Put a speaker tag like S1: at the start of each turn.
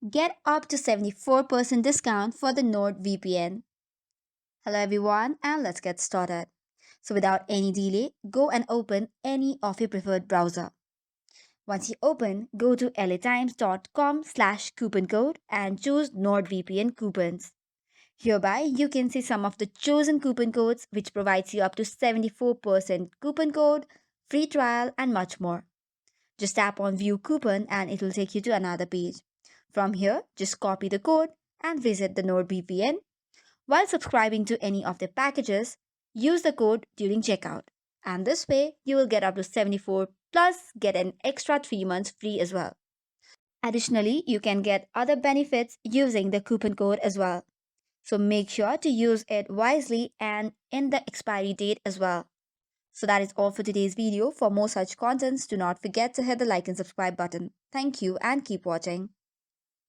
S1: Get up to 74% discount for the NordVPN. Hello everyone, and let's get started. So without any delay, go and open any of your preferred browser. Once you open, go to latimes.com/coupon code and choose NordVPN coupons. Hereby, you can see some of the chosen coupon codes which provides you up to 74% coupon code, free trial and much more. Just tap on view coupon and it will take you to another page. From here, just copy the code and visit the NordVPN. While subscribing to any of their packages, use the code during checkout. And this way, you will get up to 74 plus get an extra 3 months free as well. Additionally, you can get other benefits using the coupon code as well. So make sure to use it wisely and in the expiry date as well. So that is all for today's video. For more such contents, do not forget to hit the like and subscribe button. Thank you and keep watching.